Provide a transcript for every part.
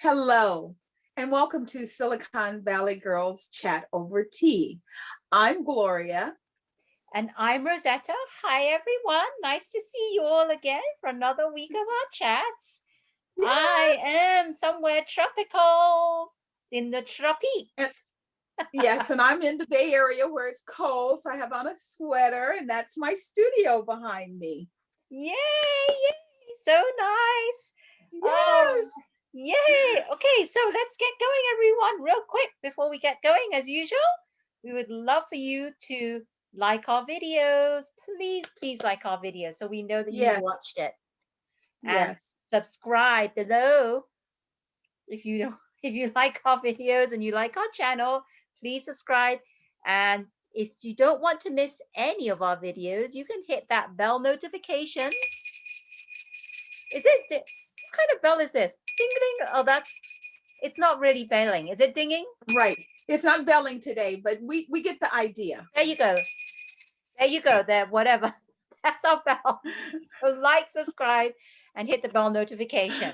Hello, and welcome to Silicon Valley Girls Chat Over Tea. I'm Gloria. And I'm Rosetta. Hi, everyone. Nice to see you all again for another week of our chats. I Yes. am somewhere tropical in the And tropics. yes, and I'm in the Bay Area where it's cold, so I have on a sweater, and that's my studio behind me. Yay, yay. So nice. Oh, Yes. yay. Okay, so let's get going, everyone, real quick before we get going. As usual, we would love for you to like our videos. Please, please like our videos so we know that you Yes. watched it. And Yes. subscribe below if you if you like our videos and you like our channel. Please subscribe, and if you don't want to miss any of our videos, you can hit that bell notification. Is it what kind of bell is this? Ding ding. Oh, that's it's not really belling. Is it dinging? Right. It's not belling today, but we get the idea. There you go. There you go. There, whatever. That's our bell. So like, subscribe, and hit the bell notification.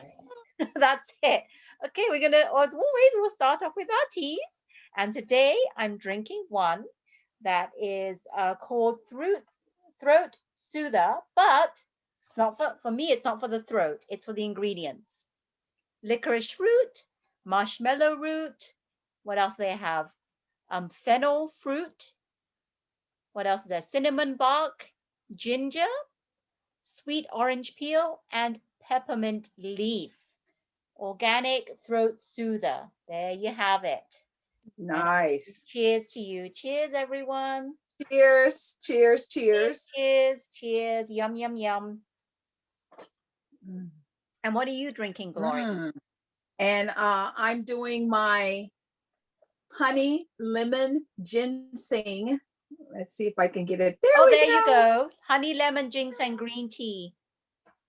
That's it. Okay, we're gonna, as always, we'll start off with our teas. And today I'm drinking one that is called throat soother, but it's not for me. It's not for the throat. It's for the ingredients: licorice root, marshmallow root. What else do they have? Fennel fruit. What else is there? Cinnamon bark, ginger, sweet orange peel, and peppermint leaf. Organic throat soother. There you have it. And Nice. cheers to you. Cheers, everyone. Cheers. Cheers. Cheers. Cheers. Cheers. Yum, yum, yum. Mm. And what are you drinking, Gloria? And I'm doing my honey lemon ginseng. Let's see if I can get it. There Oh, we there you go. go. Honey, lemon, ginseng, green tea.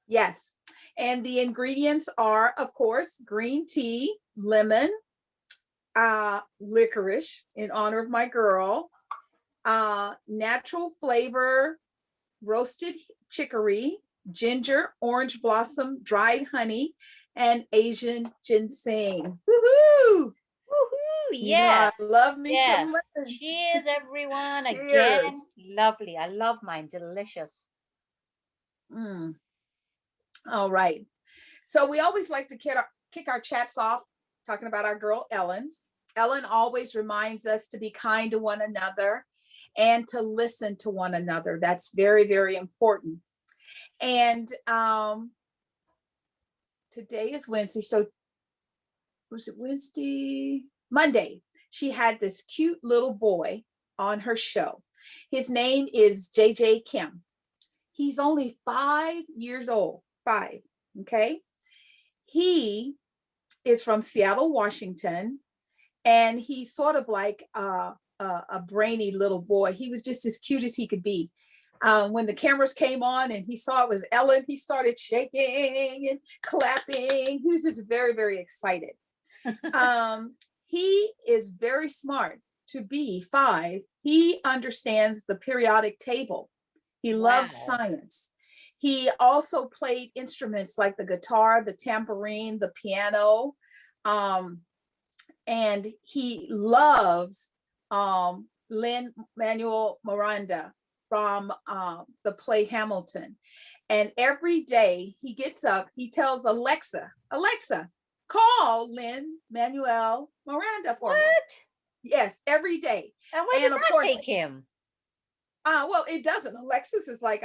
Yes. And the ingredients are, of course, green tea, lemon, licorice in honor of my girl, natural flavor, roasted chicory, ginger, orange blossom, dried honey, and Asian ginseng. Woohoo! Woohoo! You know, I Yes. love me Yes. some lemon. Cheers, everyone. Again, Cheers. lovely. I love mine. Delicious. Mm. All right. So we always like to kick our chats off talking about our girl, Ellen. Ellen always reminds us to be kind to one another and to listen to one another. That's very, very important. And today is Wednesday. So was it Wednesday? Monday. She had this cute little boy on her show. His name is JJ Kim. He's only 5 years old. 5. Okay. He is from Seattle, Washington, and he's sort of like a brainy little boy. He was just as cute as he could be. When the cameras came on and he saw it was Ellen, he started shaking and clapping. He was just very, very excited. He is very smart to be 5. He understands the periodic table. He loves Wow. science. He also played instruments like the guitar, the tambourine, the piano. And he loves Lin Manuel Miranda from the play Hamilton. And every day he gets up, he tells Alexa, call Lin Manuel Miranda for me. What? Yes, every day. And where does And of that course, take him? well, it doesn't. Alexis is like,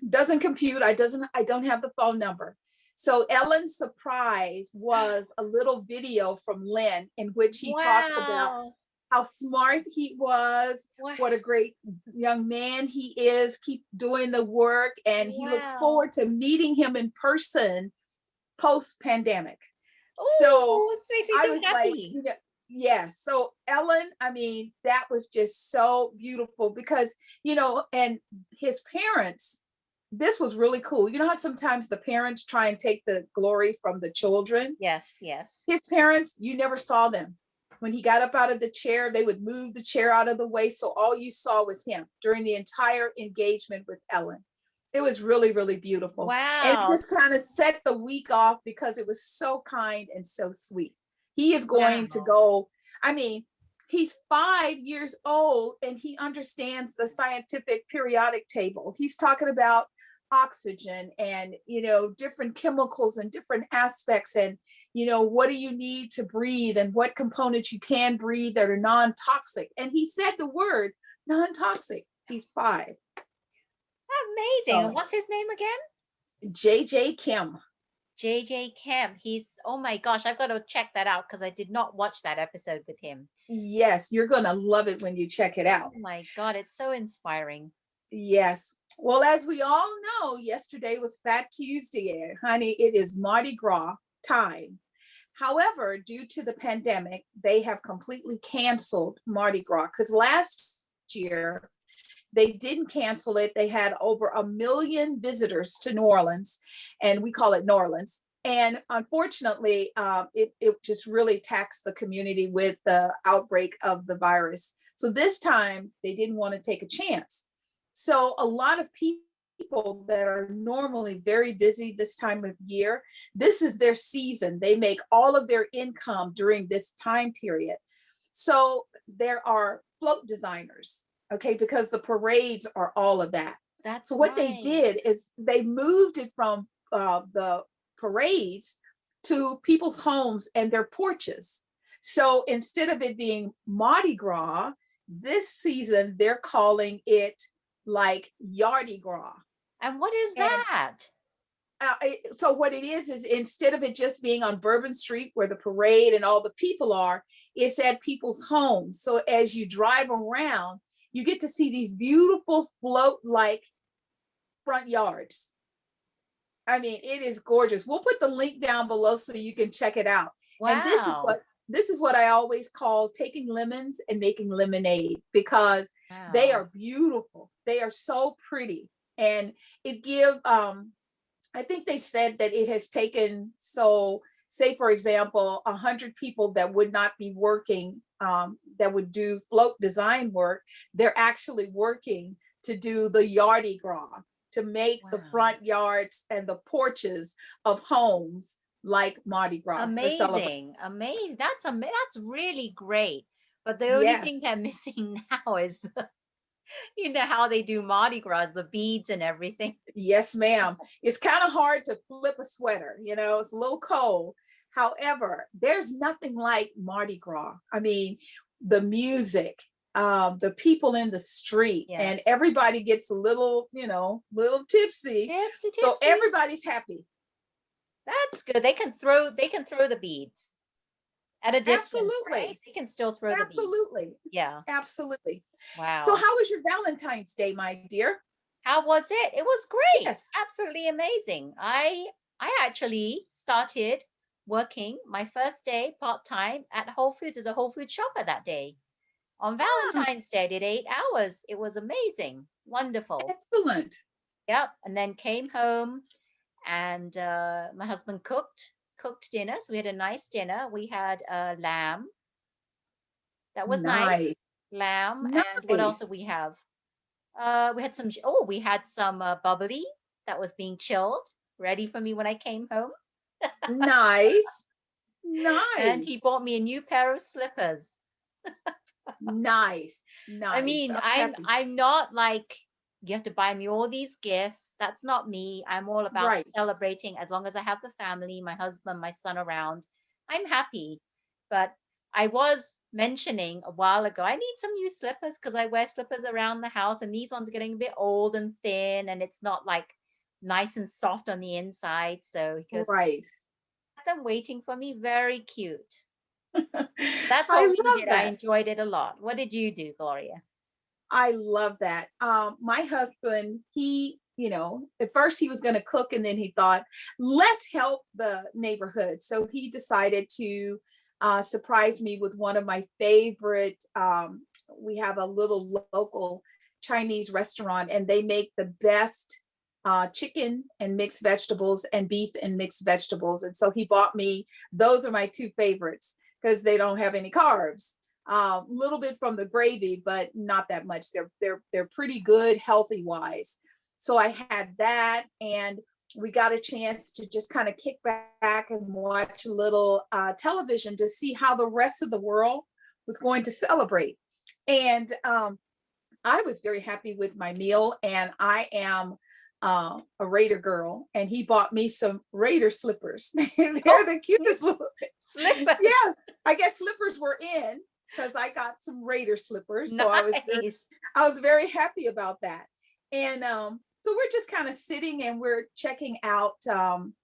doesn't compute. I don't have the phone number. So Ellen's surprise was a little video from Lynn in which he talks about Wow. how smart he was, Wow. what a great young man he is, keep doing the work, and he looks Wow. forward to meeting him in person post-pandemic. So Oh, it makes me I so was like, happy. yeah. So Ellen, I mean, that was just so beautiful because, and his parents, this was really cool. You know how sometimes the parents try and take the glory from the children? Yes, yes. His parents, you never saw them. When he got up out of the chair, they would move the chair out of the way. So all you saw was him during the entire engagement with Ellen. It was really, really beautiful. And it Wow. just kind of set the week off because it was so kind and so sweet. He is going to Wow. go, I mean, he's 5 years old and he understands the scientific periodic table. He's talking about oxygen and, different chemicals and different aspects and, what do you need to breathe and what components you can breathe that are non-toxic. And he said the word non-toxic. He's 5. Amazing. And So what's his name again? JJ Kim. JJ Kemp. He's, oh my gosh, I've got to check that out because I did not watch that episode with him. Yes, you're going to love it when you check it out. Oh my God, it's so inspiring. Yes. Well, as we all know, yesterday was Fat Tuesday, honey. It is Mardi Gras time. However, due to the pandemic, they have completely canceled Mardi Gras because last year they didn't cancel it. They had over 1 million visitors to New Orleans, and we call it New Orleans. And unfortunately, it just really taxed the community with the outbreak of the virus. So this time they didn't want to take a chance. So a lot of people that are normally very busy this time of year, this is their season. They make all of their income during this time period. So there are float designers, okay, because the parades are all of that. That's So what they right. did is they moved it from the parades to people's homes and their porches. So instead of it being Mardi Gras, this season they're calling it like Yardi Gras. And what is And that? so what it is instead of it just being on Bourbon Street where the parade and all the people are, it's at people's homes. So as you drive around, you get to see these beautiful float like front yards. I mean, it is gorgeous. We'll put the link down below so you can check it out. And Wow. this is what I always call taking lemons and making lemonade because they Wow. are beautiful. They are so pretty. And it give I think they said that it has taken, so say for example, 100 people that would not be working, that would do float design work, they're actually working to do the Yardi Gras, to make the Wow. front yards and the porches of homes like Mardi Gras for celebration. Amazing. Amazing. That's really great. But the only thing Yes, they're missing now is how they do Mardi Gras, the beads and everything. yes, ma'am. It's kind of hard to flip a sweater, it's a little cold. However, there's nothing like Mardi Gras. I mean, the music, the people in the street, and Yes. everybody gets a little, little tipsy. Tipsy So tipsy. everybody's happy. That's good. They can throw the beads at a distance, right? Absolutely. They can still throw the beads. Absolutely. Yeah. Absolutely. So, Wow. how was your Valentine's Day, my dear? How was it? It was great. Yes. Absolutely amazing. I actually started working my first day part-time at Whole Foods as a Whole Food shopper that day. On Ah, Valentine's Day, I did 8 hours. It was amazing. Wonderful. excellent. Yep. And then came home and my husband cooked dinner. So we had a nice dinner. We had lamb. That was nice. Nice. Lamb. And what else did Nice. we have? We had some bubbly that was being chilled, ready for me when I came home. Nice. And he Nice. bought me a new pair of slippers. Nice. I Nice. mean, I'm I'm happy. I'm not like you have to buy me all these gifts. That's not me. I'm all about Right. celebrating as long as I have the family, my husband, my son around. I'm happy. But I was mentioning a while ago, I need some new slippers because I wear slippers around the house and these ones are getting a bit old and thin and it's not like nice and soft on the inside. So he goes, Right. "Have them waiting for me. Very cute." That's I what we love did. I that. enjoyed it a lot. What did you do, Gloria? I love that. My husband, at first he was going to cook and then he thought, let's help the neighborhood. So he decided to surprise me with one of my favorite. We have a little local Chinese restaurant and they make the best chicken and mixed vegetables and beef and mixed vegetables. And so he bought me, those are my two favorites because they don't have any carbs, a little bit from the gravy, but not that much. They're pretty good, healthy wise. So I had that, and we got a chance to just kind of kick back and watch a little television to see how the rest of the world was going to celebrate. And I was very happy with my meal, and I am a Raider girl, and he bought me some Raider slippers. They're Oh, the cutest little. slippers. Yeah, I guess slippers were in because I got some Raider slippers, so Nice. I was very happy about that. And so we're just kind of sitting and we're checking out um,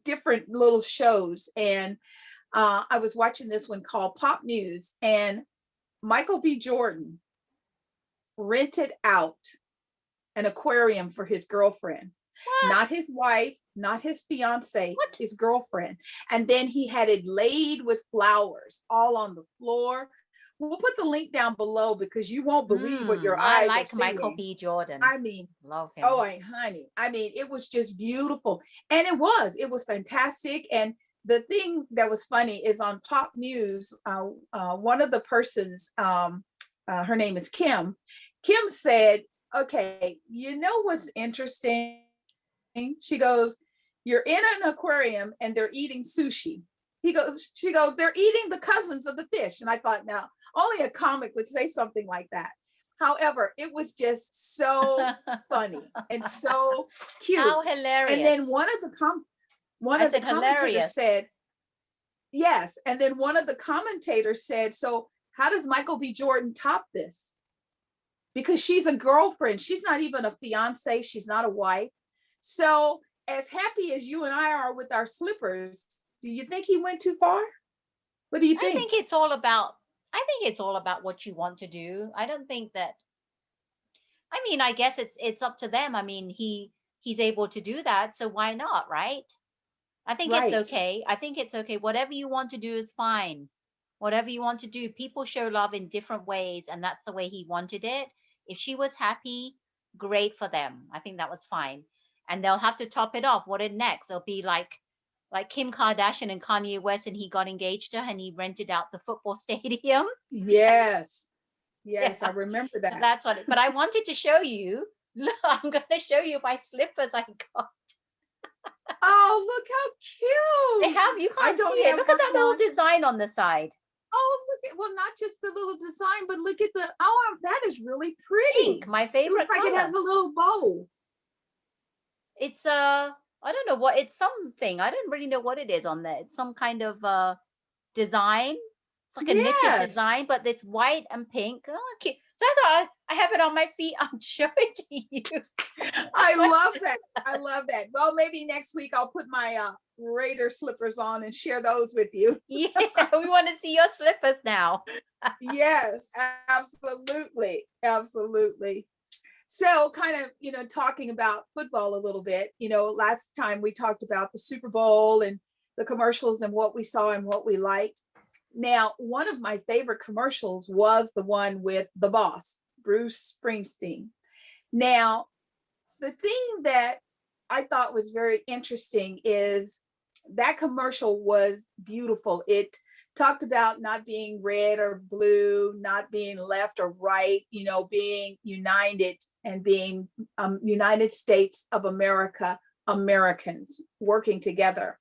different little shows, and I was watching this one called Pop News, and Michael B. Jordan rented out an aquarium for his girlfriend, not What? his wife, not his fiance, What? his girlfriend. And then he had it laid with flowers all on the floor. We'll put the link down below because you won't believe what your I eyes are like Michael seeing. B. Jordan. I mean, Love oh, him. honey, I mean, it was just beautiful. And it was fantastic. And the thing that was funny is on Pop News, one of the persons, her name is Kim. Kim said, okay, you know what's interesting? She goes, you're in an aquarium and they're eating sushi. She goes, they're eating the cousins of the fish. And I thought, now, only a comic would say something like that. However, it was just so funny and so cute. How And hilarious. then one I of the said commentators hilarious. said, yes. And then one of the commentators said, so how does Michael B. Jordan top this? Because she's a girlfriend. She's not even a fiance. She's not a wife. So, as happy as you and I are with our slippers, do you think he went too far? What do you I think? think it's all about I think it's all about what you want to do. I don't think that I mean, I guess it's up to them. I mean, he's able to do that, so why not, right? I think it's Right, okay. I think it's okay. Whatever you want to do is fine. Whatever you want to do, people show love in different ways, and that's the way he wanted it. If she was happy, great for them. I think that was fine. And they'll have to top it off. What in next? It'll be like Kim Kardashian and Kanye West, and he got engaged to her and he rented out the football stadium. yes, yes, I Yeah, remember that. that's what it. But I wanted to show you. Look, I'm going to show you my slippers I got. Oh, look They how have, cute. you I can't see don't it. have Look at mine that on. little design on the side. Oh, look at, well, not just the little design, but look at the, oh, that is really Pink, pretty. my It looks favorite like it has color. a little bow. It's I don't know what it's something. I don't really know what it is on there. It's some kind of design. It's like a knitted Yes, design, but it's white and pink. Oh, cute. So I thought I have it on my feet. I'll show it to you. I Like, love that. I love that. Well, maybe next week I'll put my Raider slippers on and share those with you. yeah, we want to see your slippers now. Yes, absolutely. Absolutely. So, kind of, talking about football a little bit, last time we talked about the Super Bowl and the commercials and what we saw and what we liked. Now, one of my favorite commercials was the one with the boss, Bruce Springsteen. Now, the thing that I thought was very interesting is that commercial was beautiful. It talked about not being red or blue, not being left or right, being united and being United States of America, Americans working together.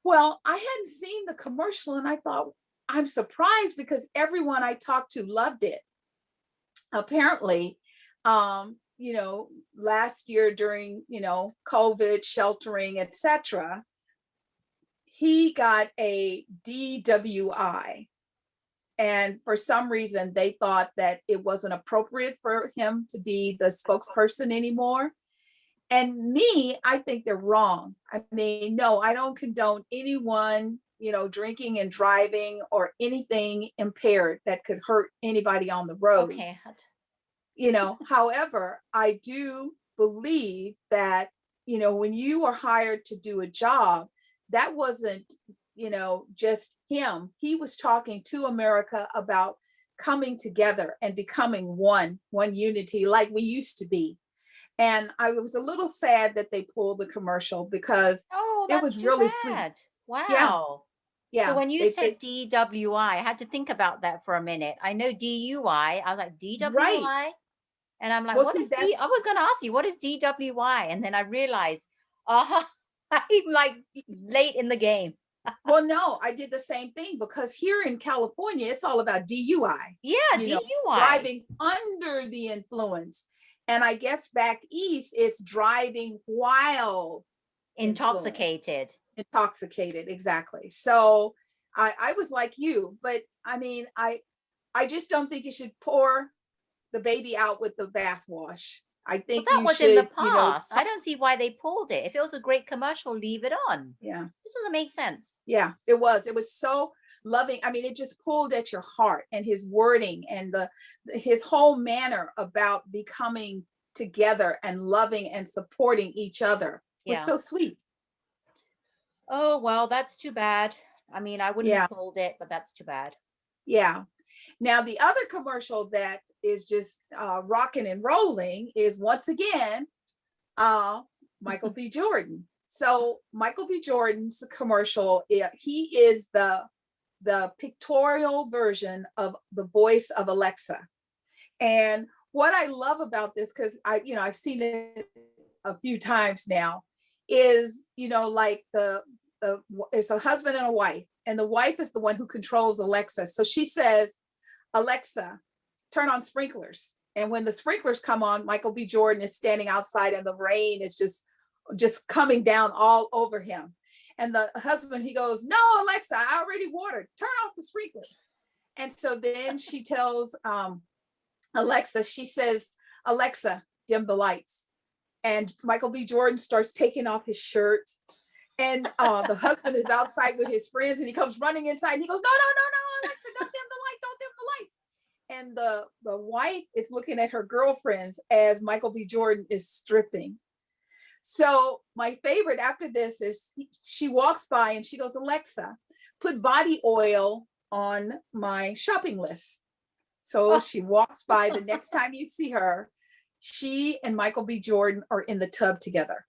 Well, I hadn't seen the commercial and I thought, I'm surprised because everyone I talked to loved it. Apparently, last year during, COVID, sheltering, etc., he got a DWI. And for some reason, they thought that it wasn't appropriate for him to be the spokesperson anymore. And me, I think they're wrong. I mean, no, I don't condone anyone, drinking and driving or anything impaired that could hurt anybody on the road. Okay. However, I do believe that, when you are hired to do a job, that wasn't, just him. He was talking to America about coming together and becoming one unity like we used to be. And I was a little sad that they pulled the commercial because Oh, it that's was too really sweet. bad. Yeah, Wow. So yeah. when you They said DWI, I had to think about that for a minute. I know DUI. I was like, right. DWI? And I'm like, Well, what see, is D? that's I was going to ask you, what is DWI? And then I realized, uh I'm like late in the game. well, no, I did the same thing because here in California, it's all about DUI, Yeah, you know, DUI, driving under the influence. And I guess back east, it's driving while influenced, intoxicated. intoxicated. Exactly. So I was like you, but I mean, I just don't think you should pour the baby out with the bathwash. I Well, think that you was in the should, you know, past. I don't see why they pulled it. If it was a great commercial, leave it on. yeah. This doesn't make sense. Yeah, it was. It was so loving. I mean, it just pulled at your heart, and his wording and the his whole manner about becoming together and loving and supporting each other was Yeah. so sweet. Oh, well, that's too bad. I mean, I wouldn't Yeah, have pulled it, but that's too bad. yeah. Now the other commercial that is just rocking and rolling is once again uh, Michael B. Jordan. So Michael B. Jordan's commercial, he is the pictorial version of the voice of Alexa. And what I love about this, because I've seen it a few times now, is like the it's a husband and a wife, and the wife is the one who controls Alexa. So she says, Alexa, turn on sprinklers. And when the sprinklers come on, Michael B. Jordan is standing outside and the rain is just coming down all over him. And the husband, he goes, no, Alexa, I already watered. Turn off the sprinklers. And so then she tells Alexa, she says, Alexa, dim the lights. And Michael B. Jordan starts taking off his shirt. And the husband is outside with his friends and he comes running inside and he goes, no, no, no, no, Alexa, don't dim the light, don't dim the lights. And the wife is looking at her girlfriends as Michael B. Jordan is stripping. So my favorite after this is she walks by and she goes, Alexa, put body oil on my shopping list. So Oh, she walks by. The next time you see her, she and Michael B. Jordan are in the tub together.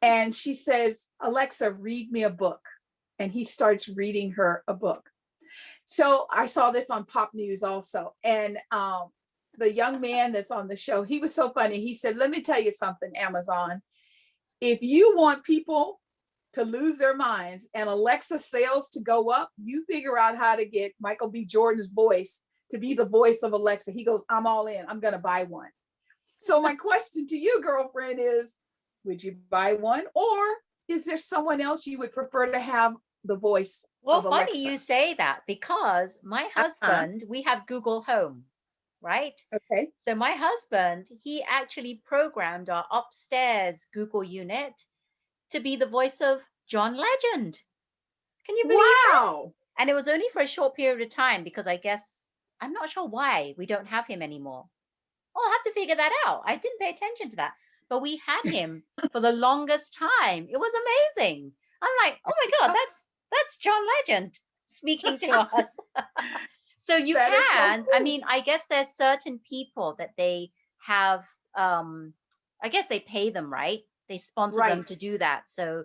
And she says, Alexa, read me a book. And he starts reading her a book. So I saw this on Pop News also. And the young man that's on the show, he was so funny. He said, let me tell you something, Amazon. If you want people to lose their minds and Alexa sales to go up, you figure out how to get Michael B. Jordan's voice to be the voice of Alexa. He goes, I'm all in. I'm going to buy one. So my question to you, girlfriend, is, would you buy one? Or is there someone else you would prefer to have the voice well, of funny Alexa? you say that because my Uh-huh. husband, we have Google Home, right? Okay. So my husband, he actually programmed our upstairs Google unit to be the voice of John Legend. Can you believe that? Wow. And it was only for a short period of time because I guess I'm not sure why we don't have him anymore. I'll have to figure that out. I didn't pay attention to that. But we had him for the longest time. It was amazing. I'm like, oh my God, that's John Legend speaking to us. So you That is so can, I cool. mean, I guess there's certain people that they have I guess they pay them, right? They sponsor them Right. to do that. So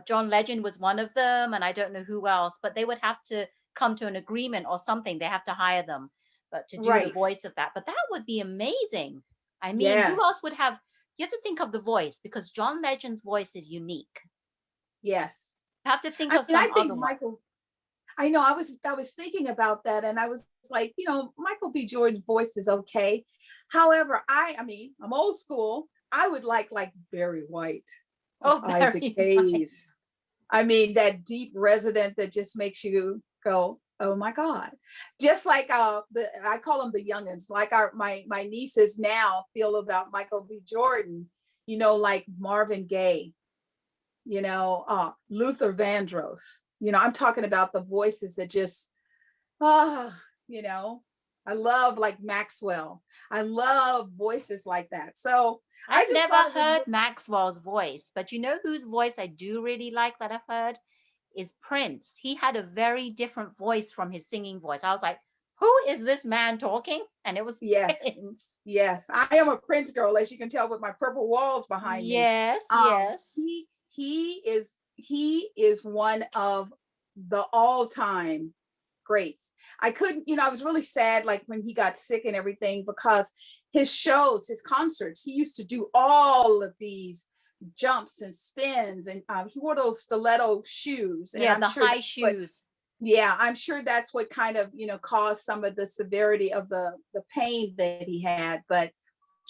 John Legend was one of them, and I don't know who else, but they would have to come to an agreement or something. They have to hire them, but to do the Right. voice of that. But that would be amazing. I mean, who Yes. else would have? You have to think of the voice because John Legend's voice is unique. Yes. You have to think I of mean, I some other think one. Michael, I know I was thinking about that and I was like, Michael B. Jordan's voice is okay. However, I mean, I'm old school. I would like Barry White or Oh, Isaac very nice. Hayes. I mean, that deep resident that just makes you go, oh my God. Just like I call them the youngins, like my nieces now feel about Michael B. Jordan, like Marvin Gaye, Luther Vandross. I'm talking about the voices that just, ah, you know, I love like Maxwell. I love voices like that. So I I've just never thought it was, heard Maxwell's voice, but you know whose voice I do really like that I've heard is Prince. He had a very different voice from his singing voice. I was like, who is this man talking? And it was yes, Prince. yes. I am a Prince girl, as you can tell with my purple walls behind me. Yes, yes. He is one of the all-time greats. I couldn't, I was really sad, like when he got sick and everything, because his shows, his concerts, he used to do all of these jumps and spins, and he wore those stiletto shoes, and Yeah, I'm the sure high that's what, shoes. yeah, I'm sure that's what kind of, caused some of the severity of the pain that he had. But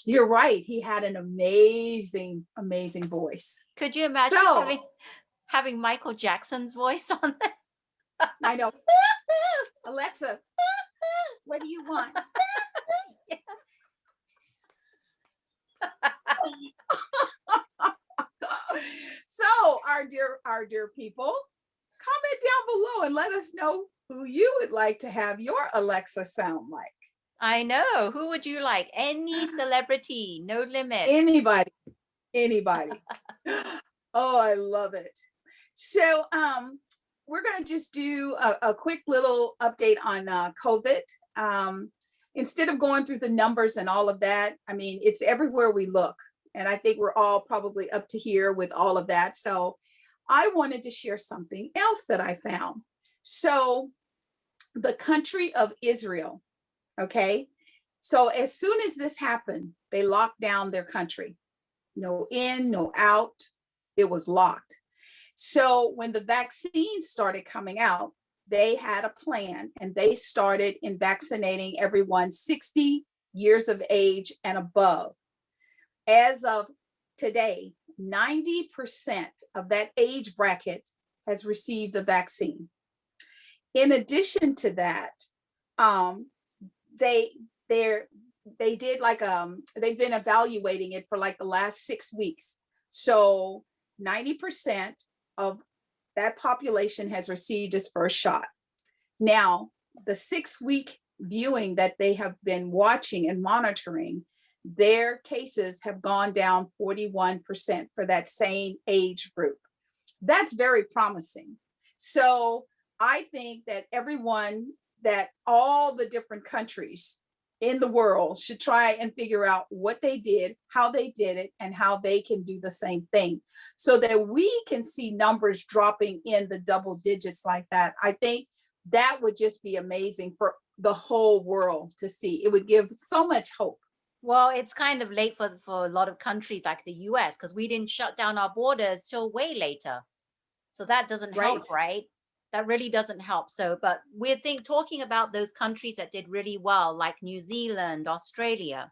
you're right, he had an amazing, amazing voice. Could you imagine So having Michael Jackson's voice on there? I know, Alexa, what do you want? So our dear people, comment down below and let us know who you would like to have your Alexa sound like. I know. Who would you like? Any celebrity, no limit. Anybody. Oh, I love it. So we're going to just do a quick little update on COVID. Instead of going through the numbers and all of that, I mean, it's everywhere we look. And I think we're all probably up to here with all of that. So I wanted to share something else that I found. So the country of Israel, okay? So as soon as this happened, they locked down their country. No in, no out. It was locked. So when the vaccines started coming out, they had a plan, and they started in vaccinating everyone 60 years of age and above. As of today, 90% of that age bracket has received the vaccine. In addition to that, they they're they did like they've been evaluating it for like the last 6 weeks. So 90% of that population has received its first shot. Now, the 6 week viewing that they have been watching and monitoring, their cases have gone down 41% for that same age group. That's very promising. So I think that all the different countries in the world should try and figure out what they did, how they did it, and how they can do the same thing, so that we can see numbers dropping in the double digits like that. I think that would just be amazing for the whole world to see. It would give so much hope. Well, it's kind of late for a lot of countries like the US because we didn't shut down our borders till way later. So that doesn't help, Right. right? That really doesn't help. So, but we're talking about those countries that did really well, like New Zealand, Australia.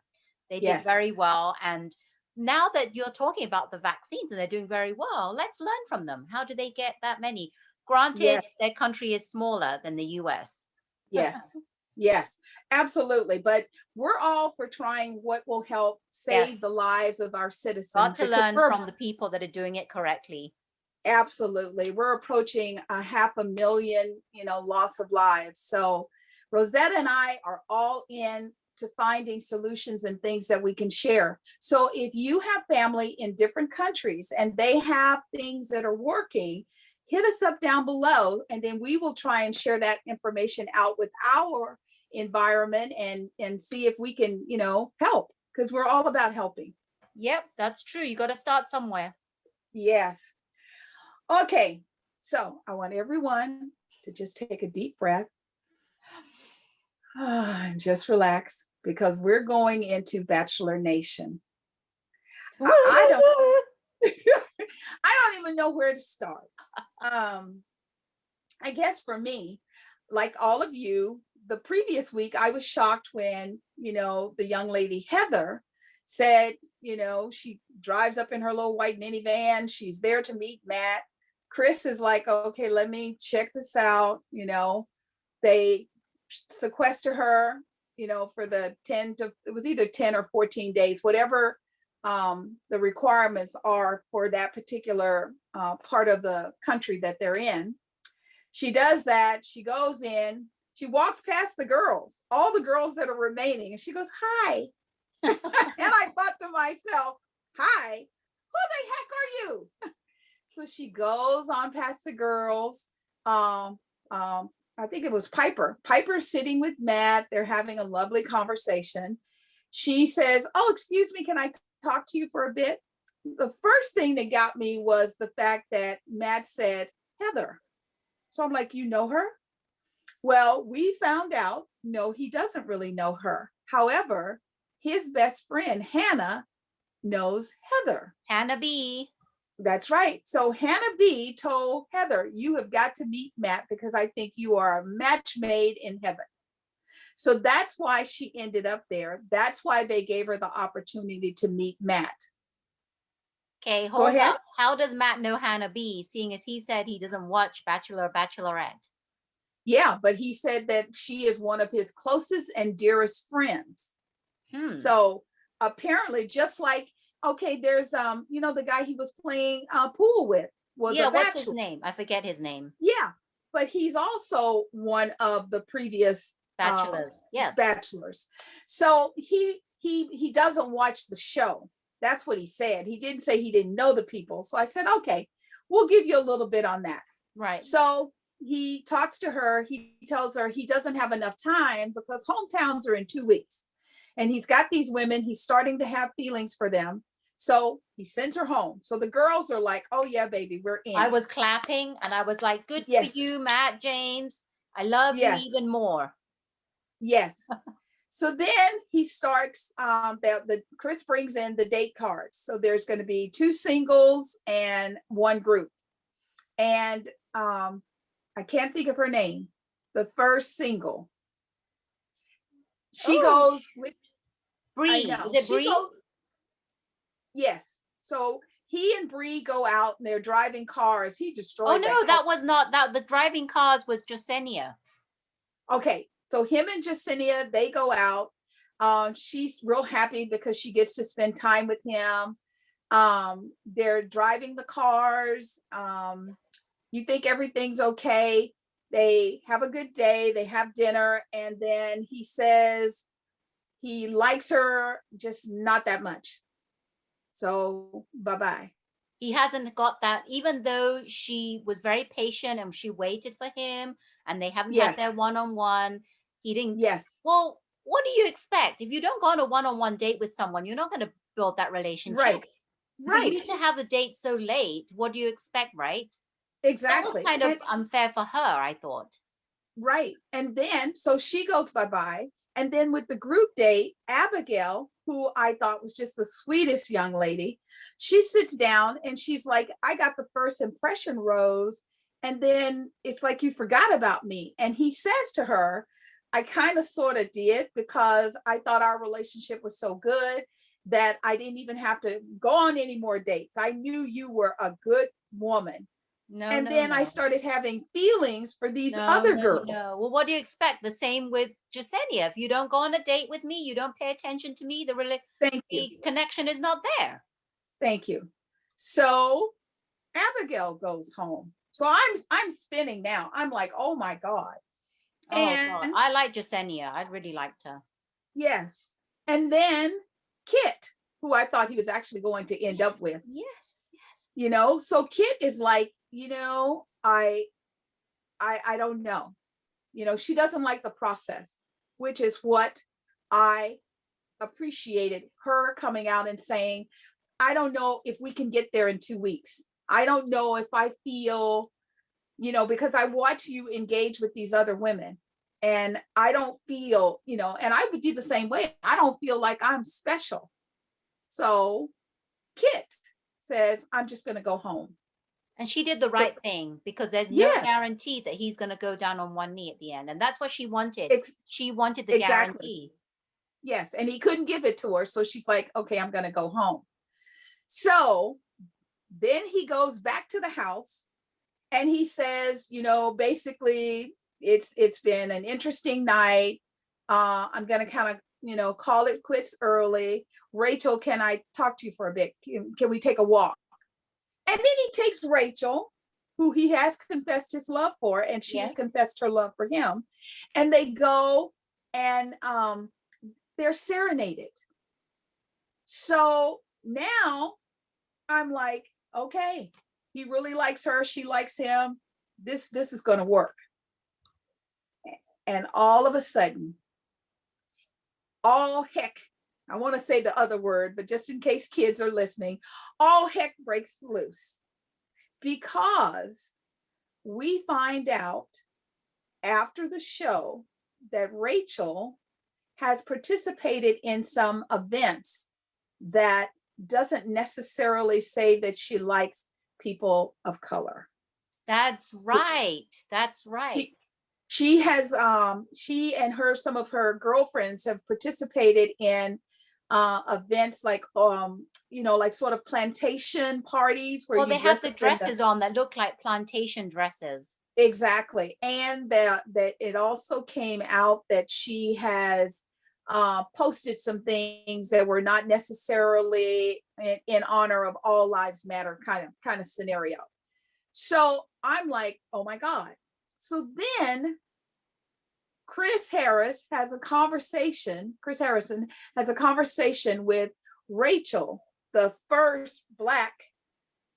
They did Yes. very well. And now that you're talking about the vaccines and they're doing very well, let's learn from them. How do they get that many? Granted, Yes. their country is smaller than the US. Yes. Yes. Absolutely. But we're all for trying what will help Yes, save the lives of our got citizens, to because learn we're from the people that are doing it correctly. absolutely, we're approaching a 500,000, loss of lives. So Rosetta and I are all in to finding solutions and things that we can share. So if you have family in different countries and they have things that are working, hit us up down below, and then we will try and share that information out with our environment, and see if we can, help, because we're all about helping. Yep, that's true. You got to start somewhere. Yes. Okay, so I want everyone to just take a deep breath and just relax, because we're going into Bachelor Nation. I don't I don't even know where to start. I guess for me, like all of you, the previous week I was shocked when, the young lady Heather said, she drives up in her little white minivan. She's there to meet Matt. Chris is like, okay, let me check this out. They sequester her, for the 10 to, it was either 10 or 14 days, whatever the requirements are for that particular part of the country that they're in. She does that. She goes in, she walks past the girls, all the girls that are remaining, and she goes, hi. And I thought to myself, hi, who the heck are you? So she goes on past the girls. I think it was Piper. Piper's sitting with Matt. They're having a lovely conversation. She says, oh, excuse me, can I talk to you for a bit? The first thing that got me was the fact that Matt said, Heather. So I'm like, you know her? Well, we found out, no, he doesn't really know her. However, his best friend, Hannah, knows Heather. Hannah B. That's right. So Hannah B told Heather, you have got to meet Matt because I think you are a match made in heaven. So that's why she ended up there. That's why they gave her the opportunity to meet Matt. Okay, Go hold ahead. up. How does Matt know Hannah B, seeing as he said he doesn't watch Bachelor or Bachelorette? Yeah, but he said that she is one of his closest and dearest friends. Hmm. So apparently, just like, okay, there's the guy he was playing pool with was Yeah, a what's his bachelor. name? I forget his name. Yeah, but he's also one of the previous Bachelors. Yes. bachelors. So he doesn't watch the show. That's what he said. He didn't say he didn't know the people. So I said, okay, we'll give you a little bit on that. Right. So he talks to her. He tells her he doesn't have enough time because hometowns are in 2 weeks. And he's got these women. He's starting to have feelings for them. So he sends her home. So the girls are like, oh, yeah, baby, we're in. I was clapping and I was like, good Yes. for you, Matt James. I love you Yes. even more. Yes. So then he starts, Chris brings in the date cards. So there's going to be 2 singles and 1 group. And I can't think of her name. The first single. She goes with Bree. Is it Bree? Yes. So he and Bree go out and they're driving cars. He destroyed. Oh no, that was not that. The driving cars was Jasenia. Okay, so him and Jasenia, they go out. She's real happy because she gets to spend time with him. They're driving the cars. You think everything's okay. They have a good day. They have dinner, and then he says he likes her, just not that much. So bye-bye. He hasn't got that, even though she was very patient and she waited for him and they haven't had their Yes. one-on-one. He didn't. Yes. Well, what do you expect? If you don't go on a one-on-one date with someone, you're not going to build that relationship. Right. For you to have a date so late, what do you expect, right? Exactly. That was kind of unfair for her, I thought. Right. And then, so she goes bye-bye. And then with the group date, Abigail, who I thought was just the sweetest young lady, she sits down and she's like, I got the first impression, Rose. And then it's like, you forgot about me. And he says to her, I kind of sort of did because I thought our relationship was so good that I didn't even have to go on any more dates. I knew you were a good woman. No, and no, then no. I started having feelings for these No, other no, girls. no. Well, what do you expect? The same with Jasenia. If you don't go on a date with me, you don't pay attention to me, Thank you. the connection is not there. Thank you. So Abigail goes home. So I'm spinning now. I'm like, oh my God. Oh God. I like Jasenia. I really liked her. Yes. And then Kit, who I thought he was actually going to end up with. Yes. So Kit is like, I don't know. She doesn't like the process, which is what I appreciated her coming out and saying, I don't know if we can get there in 2 weeks. I don't know if I feel, because I watch you engage with these other women and I don't feel, and I would be the same way. I don't feel like I'm special. So Kit says, I'm just going to go home. And she did the right thing because there's no Yes. guarantee that he's going to go down on one knee at the end. And that's what she wanted. She wanted the Exactly. guarantee. Yes. And he couldn't give it to her. So she's like, okay, I'm going to go home. So then he goes back to the house and he says, basically it's been an interesting night. I'm going to kind of, call it quits early. Rachel, can I talk to you for a bit? Can we take a walk? And then he takes Rachel, who he has confessed his love for, and she has confessed her love for him. And they go and they're serenaded. So now I'm like, okay, he really likes her. She likes him. This is going to work. And all of a sudden, all heck, I want to say the other word, but just in case kids are listening, all heck breaks loose because we find out after the show that Rachel has participated in some events that doesn't necessarily say that she likes people of color. That's right. That's right. She, she has she and her some of her girlfriends have participated in events like like sort of plantation parties where Well, you they have dress the up in the dresses on that look like plantation dresses. exactly, and that it also came out that she has posted some things that were not necessarily in honor of all lives matter kind of scenario. So I'm like, oh my god. So then Chris Harrison has a conversation with Rachel, the first Black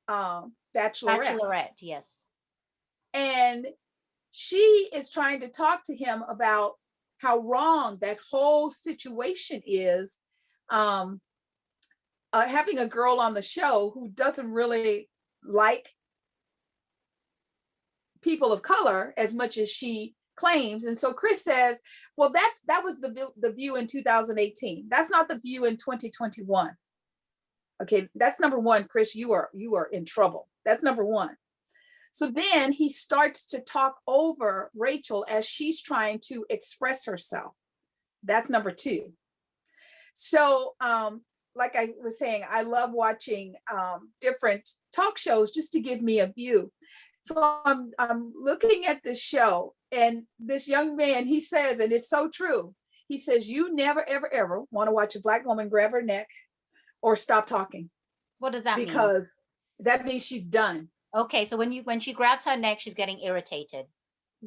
bachelorette. Bachelorette, yes. And she is trying to talk to him about how wrong that whole situation is. Um, Having a girl on the show who doesn't really like people of color as much as she claims. And so Chris says, well, that was the view in 2018. That's not the view in 2021. Okay, that's number one. Chris, you are in trouble. That's number one. So then he starts to talk over Rachel as she's trying to express herself. That's number two. So like I was saying, I love watching different talk shows just to give me a view. So I'm looking at this show, and this young man, he says, and it's so true. He says, you never, ever, ever want to watch a Black woman grab her neck or stop talking, What does that mean? because that means she's done. Okay, so when she grabs her neck, she's getting irritated.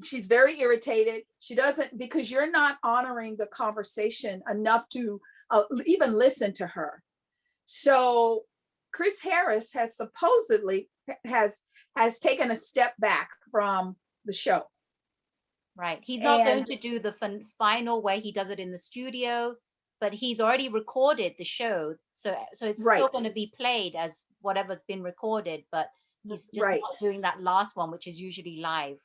She's very irritated. She doesn't, because you're not honoring the conversation enough to even listen to her. So Chris Harris has supposedly has taken a step back from the show. Right. He's not going And to do the final way he does it in the studio, but he's already recorded the show. So it's still right, going to be played as whatever's been recorded, but he's just right. not doing that last one, which is usually live.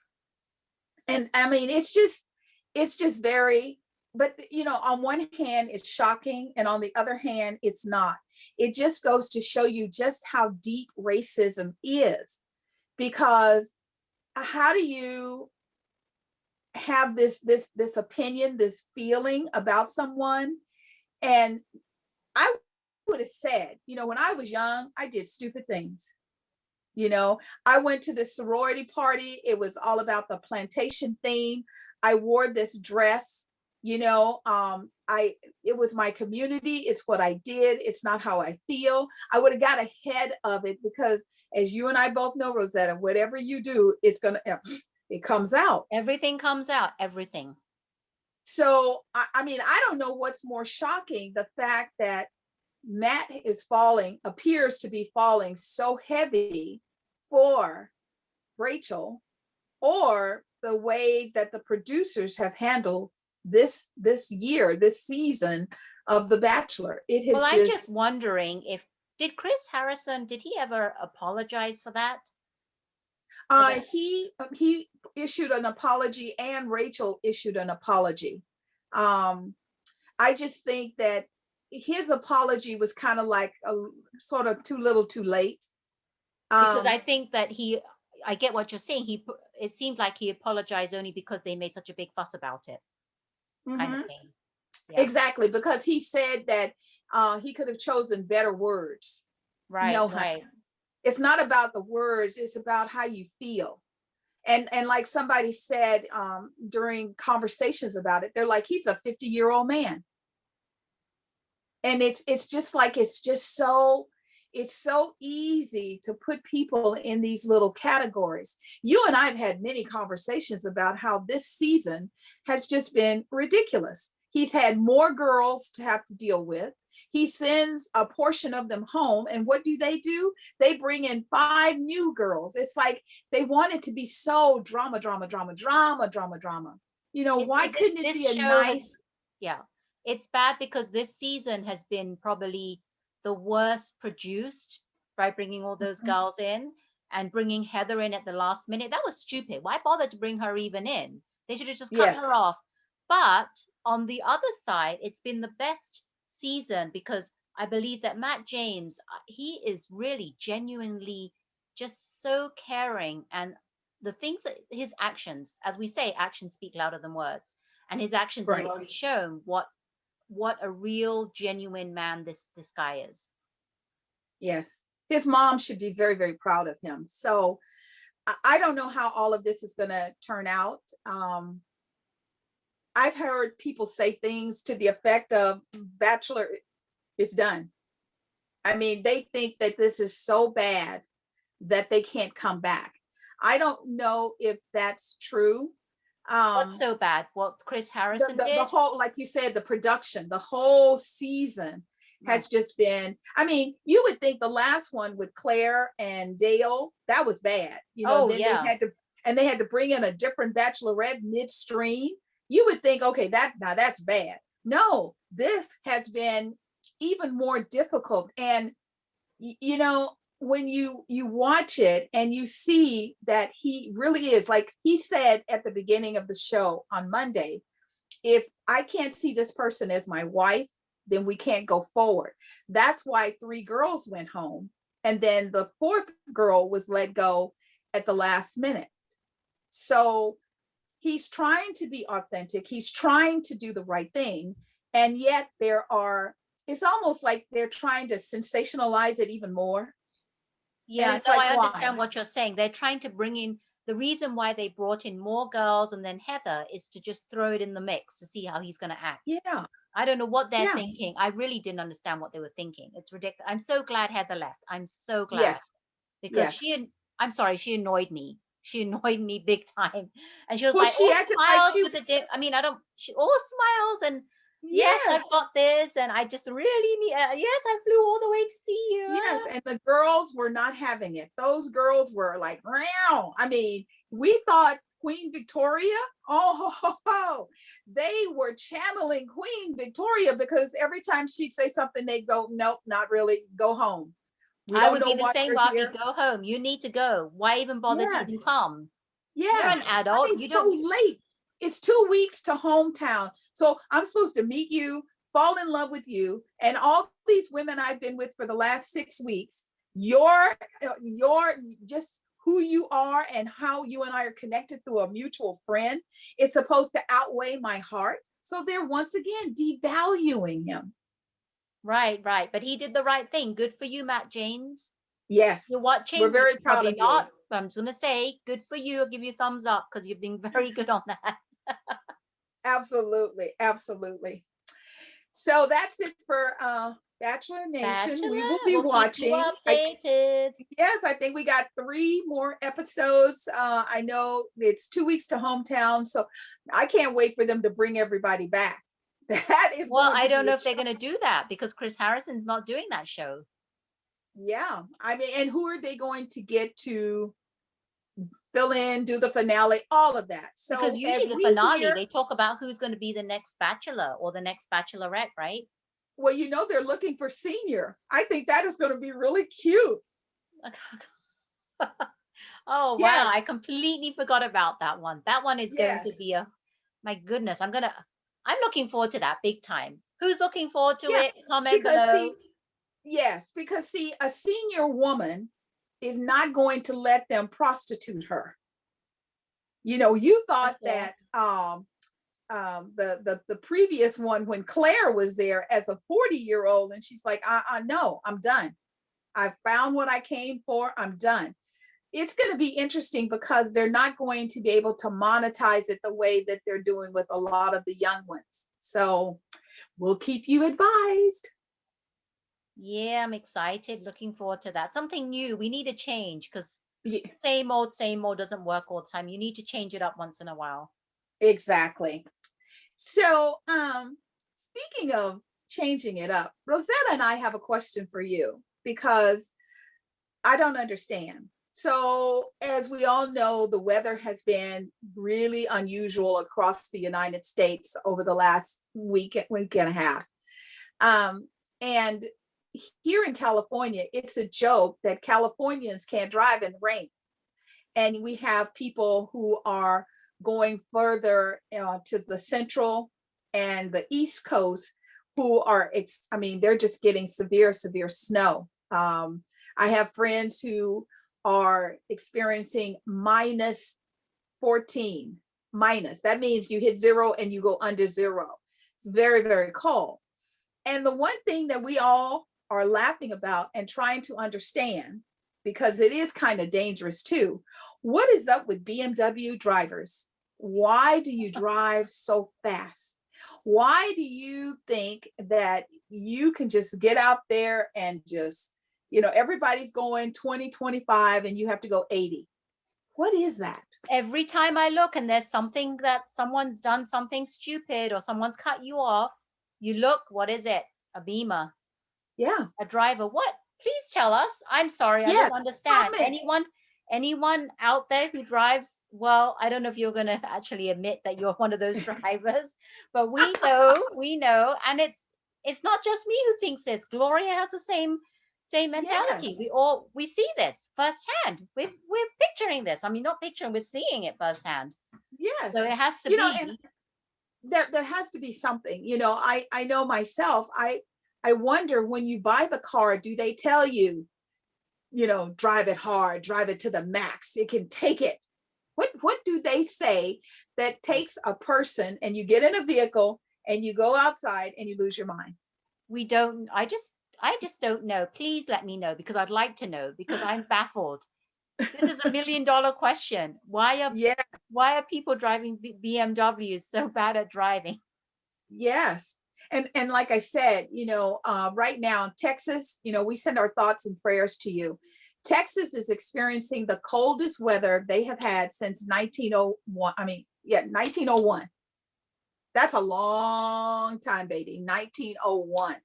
And I mean, it's just very, but on one hand, it's shocking, and on the other hand, it's not. It just goes to show you just how deep racism is, because how do you have this opinion, this feeling about someone? And I would have said, when I was young, I did stupid things. I went to the sorority party. It was all about the plantation theme. I wore this dress, it was my community. It's what I did. It's not how I feel. I would have got ahead of it, because as you and I both know, Rosetta, whatever you do, it comes out. Everything comes out, everything. So, I mean, I don't know what's more shocking, the fact that Matt appears to be falling so heavy for Rachel, or the way that the producers have handled this season of The Bachelor. It has Well, I'm just wondering did Chris Harrison, did he ever apologize for that? He issued an apology, and Rachel issued an apology. I just think that his apology was kind of like a sort of too little too late. Because I think that I get what you're saying. It seemed like he apologized only because they made such a big fuss about it, kind of thing. Yeah. Exactly, because he said that he could have chosen better words. Right, No, right. It's not about the words, it's about how you feel. And like somebody said during conversations about it, they're like, he's a 50-year-old man. And it's just like, it's so easy to put people in these little categories. You and I have had many conversations about how this season has just been ridiculous. He's had more girls to have to deal with. He sends a portion of them home, and what do? They bring in 5 new girls. It's like they want it to be so drama. Why couldn't it be a nice? Yeah, it's bad because this season has been probably the worst produced, by bringing all those girls in and bringing Heather in at the last minute. That was stupid. Why bother to bring her even in? They should have just cut Yes. her off. But on the other side, it's been the best season because I believe that Matt James, he is really genuinely just so caring, and the things that his actions, as we say, actions speak louder than words, and his actions have Right. already shown what a real genuine man this guy is. Yes. His mom should be very, very proud of him. So I don't know how all of this is going to turn out. I've heard people say things to the effect of Bachelor is done. I mean, they think that this is so bad that they can't come back. I don't know if that's true. What's so bad? What Chris Harrison The did? whole, like you said, the production, the whole season No. has just been, I mean, you would think the last one with Claire and Dale, that was bad, Oh then yeah. they had to bring in a different bachelorette midstream. You would think, okay, now that's bad. No, this has been even more difficult. And when you watch it and you see that he really is, like he said at the beginning of the show on Monday, if I can't see this person as my wife, then we can't go forward. That's why 3 girls went home. And then the 4th girl was let go at the last minute. So he's trying to be authentic. He's trying to do the right thing. And yet it's almost like they're trying to sensationalize it even more. And Yeah, it's no, like, I why? understand what you're saying. They're trying to bring in the reason why they brought in more girls and then Heather is to just throw it in the mix to see how he's going to act. Yeah. I don't know what they're Yeah. thinking. I really didn't understand what they were thinking. It's ridiculous. I'm so glad Heather left. I'm so glad Yes. because Yes. I'm sorry, she annoyed me. She annoyed me big time. And she was Well, like she all acted like smiles she with the dip. I was. mean, I don't, she all smiles and yes, I've Yes. got this. And I just really need, yes, I flew all the way to see you. Yes, and the girls were not having it. Those girls were like, "Meow." I mean, we thought Queen Victoria, oh, ho, ho, they were channeling Queen Victoria because every time she'd say something, they'd go, "Nope, not really. Go home. We I don't would know be the why same, you're Barbie. here." Go home. You need to go. Why even bother to Yes, even come? You're yes. an I adult. mean, You so don't. late. It's 2 weeks to hometown. So I'm supposed to meet you, fall in love with you, and all these women I've been with for the last 6 weeks. Your just who you are and how you and I are connected through a mutual friend is supposed to outweigh my heart. So they're once again devaluing him. Right, right. But he did the right thing. Good for you, Matt James. Yes, You're we're watching. very proud Probably of you. not. But I'm just gonna say, good for you. I'll give you a thumbs up because you've been very good on that. Absolutely, absolutely. So that's it for Bachelor Nation. We will Bachelor. be We'll keep you watching. updated. Yes, I think we got 3 more episodes. I know it's 2 weeks to hometown, so I can't wait for them to bring everybody back. That is Well, going I to don't be know a if they're gonna do that because Chris Harrison's not doing that show. yeah. I mean, and who are they going to get to fill in, do the finale, all of that. Because So as usually the we finale, hear, they talk about who's going to be the next bachelor or the next bachelorette, right? well, they're looking for senior. I think that is going to be really cute. Oh wow, Yes, I completely forgot about that one. That one is going to yes, be my goodness. I'm looking forward to that big time. Who's looking forward to yeah. it? Comment Because below. see, yes, because see, a senior woman is not going to let them prostitute her. You thought Okay. that the previous one, when Claire was there as a 40-year-old, and she's like, I know, I'm done. I found what I came for. I'm done. It's going to be interesting because they're not going to be able to monetize it the way that they're doing with a lot of the young ones. So we'll keep you advised. Yeah, I'm excited. Looking forward to that. Something new. We need a change because Yeah, same old doesn't work all the time. You need to change it up once in a while. exactly. So, speaking of changing it up, Rosetta and I have a question for you because I don't understand. So, as we all know, the weather has been really unusual across the United States over the last week and a half. And here in California, it's a joke that Californians can't drive in the rain. And we have people who are going further to the central and the East Coast who are, I mean, they're just getting severe, severe snow. I have friends who are experiencing minus 14, minus. That means you hit zero and you go under zero. It's very, very cold. And the one thing that we all are laughing about and trying to understand, because it is kind of dangerous too, what is up with BMW drivers? Why do you drive so fast? Why do you think that you can just get out there and just, everybody's going 20, 25 and you have to go 80? What is that? Every time I look and there's something that someone's done something stupid or someone's cut you off, you look, what is it? A Beamer, Yeah. a driver. What? Please tell us. I'm sorry, I Yeah. don't understand. Comment. Anyone out there who drives, well, I don't know if you're going to actually admit that you're one of those drivers, but we know, and it's not just me who thinks this. Gloria has the same mentality. Yes. We see this firsthand. We're picturing this. I mean, not picturing, we're seeing it firsthand. Yes. So it has to And there has to be something. I know myself. I wonder, when you buy the car, do they tell you, drive it hard, drive it to the max, it can take it? What do they say that takes a person, and you get in a vehicle and you go outside and you lose your mind? we don't. I just don't know. Please let me know, because I'd like to know, because I'm baffled. This is $1 million question. Yeah. Why are people driving BMWs so bad at driving? Yes. And like I said, right now, Texas, we send our thoughts and prayers to you. Texas is experiencing the coldest weather they have had since 1901. I mean, yeah, 1901. That's a long time, baby. 1901.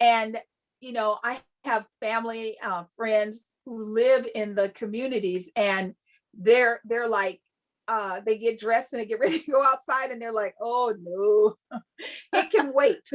And, I have family, friends who live in the communities, and they're like, they get dressed and they get ready to go outside, and they're like, oh no, it can wait.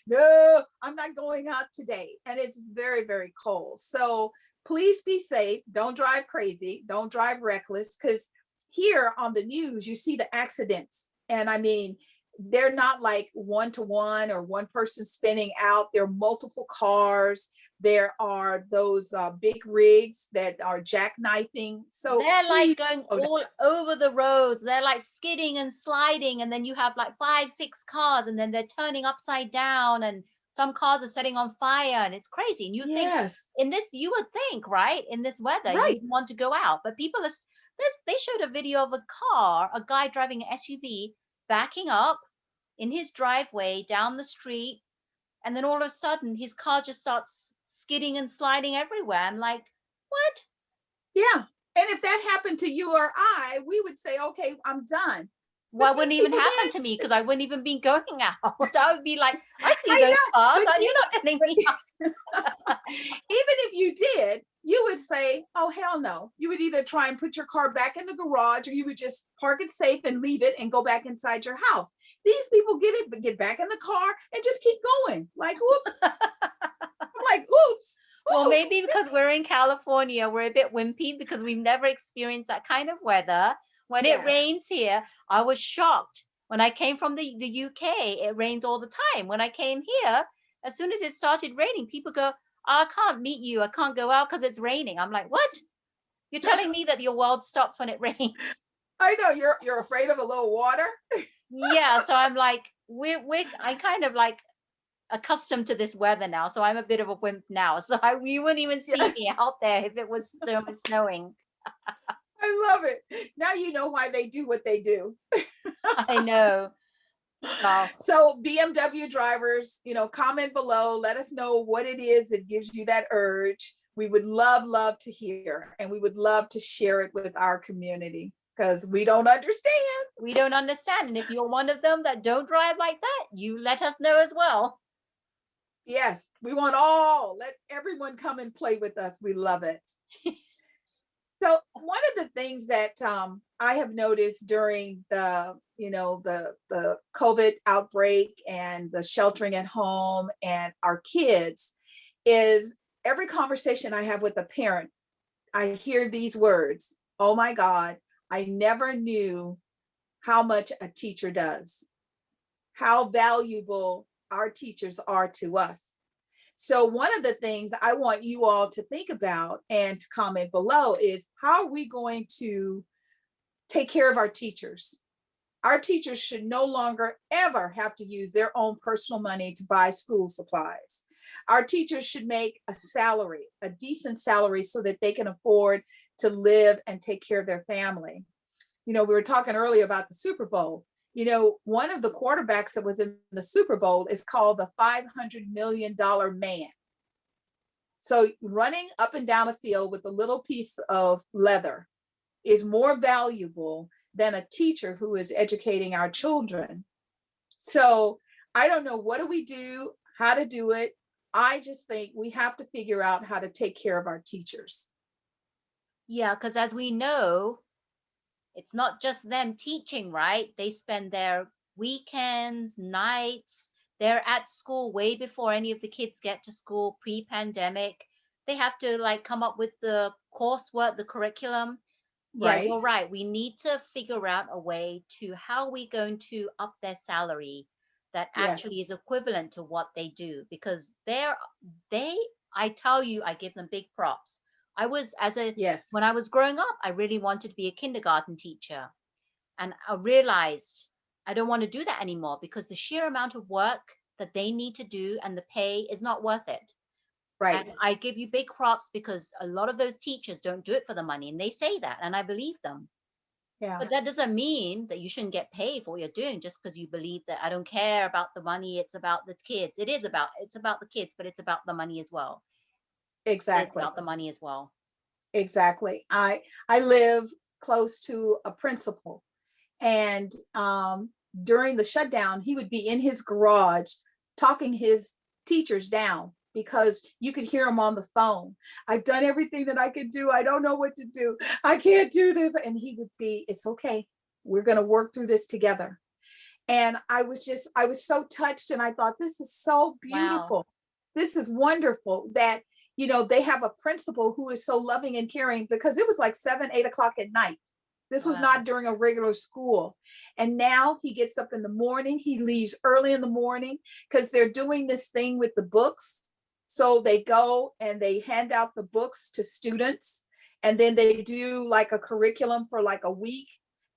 No, I'm not going out today. And it's very, very cold. So please be safe. Don't drive crazy. Don't drive reckless, because here on the news, you see the accidents. And I mean, they're not like one to one or one person spinning out. There are multiple cars. There are those big rigs that are jackknifing. So They're please, like going oh, all over the roads. They're like skidding and sliding, and then you have like 5, 6 cars, and then they're turning upside down, and some cars are setting on fire, and it's crazy. And you think, yes, you would think, right, in this weather, right, you'd want to go out, but people are. They showed a video of a guy driving an SUV, backing up in his driveway down the street, and then all of a sudden his car just starts skidding and sliding everywhere. I'm like, what? yeah. And if that happened to you or I, we would say, okay, I'm done. But Well, it wouldn't these even people happen did. to me, because I wouldn't even be going out. I would be like, I see I those know, cars. but You're not getting me out. even if you did, you would say, oh, hell no. You would either try and put your car back in the garage, or you would just park it safe and leave it and go back inside your house. These people get back in the car and just keep going. Like, oops. I'm like, oops, Well, oops. maybe because we're in California, we're a bit wimpy, because we've never experienced that kind of weather. When it Yes. rains here, I was shocked. When I came from the UK, it rains all the time. When I came here, as soon as it started raining, people go, "I can't meet you. I can't go out because it's raining." I'm like, what? You're telling me that your world stops when it rains? I know you're afraid of a little water. Yeah. So I'm like, I kind of like accustomed to this weather now, so I'm a bit of a wimp now. So you wouldn't even see Yeah, me out there if it was snowing. I love it. Now you know why they do what they do. I know. Well, So BMW drivers, comment below. Let us know what it is that gives you that urge. We would love to hear, and we would love to share it with our community, because we don't understand. we don't understand. And if you're one of them that don't drive like that, you let us know as well. Yes, let everyone come and play with us. We love it. So one of the things that I have noticed during the COVID outbreak and the sheltering at home and our kids is, every conversation I have with a parent, I hear these words: "Oh my God, I never knew how much a teacher does, how valuable our teachers are to us. So one of the things I want you all to think about and to comment below is, how are we going to take care of our teachers? Our teachers should no longer ever have to use their own personal money to buy school supplies. Our teachers should make a salary, a decent salary, so that they can afford to live and take care of their family. We were talking earlier about the Super Bowl. One of the quarterbacks that was in the Super Bowl is called the $500 million man. So running up and down a field with a little piece of leather is more valuable than a teacher who is educating our children. So I don't know, what do we do, how to do it? I just think we have to figure out how to take care of our teachers. Yeah, because as we know, it's not just them teaching, right? They spend their weekends, nights, they're at school way before any of the kids get to school pre-pandemic. They have to like come up with the coursework, the curriculum. Yeah, you're Right? right. We need to figure out a way to how we going to up their salary that Yes. actually is equivalent to what they do, because they I tell you, I give them big props. I was as a Yes. When I was growing up, I really wanted to be a kindergarten teacher, and I realized I don't want to do that anymore because the sheer amount of work that they need to do and the pay is not worth it. And Right. I give you big props because a lot of those teachers don't do it for the money, and they say that, and I believe them. Yeah. But that doesn't mean that you shouldn't get paid for what you're doing just because you believe that I don't care about the money, it's about the kids. It's about the kids, but it's about the money as well. It's Exactly. about the money as well. Exactly. I live close to a principal, and during the shutdown, he would be in his garage talking his teachers down because you could hear him on the phone. I've done everything that I could do. I don't know what to do. I can't do this. And he would be, it's okay. We're going to work through this together. And I was so touched. And I thought, this is so Wow. beautiful. This is wonderful that, they have a principal who is so loving and caring, because it was like 7, 8 o'clock at night. This was Wow. not during a regular school. And now he gets up in the morning, he leaves early in the morning because they're doing this thing with the books. So they go and they hand out the books to students, and then they do like a curriculum for like a week.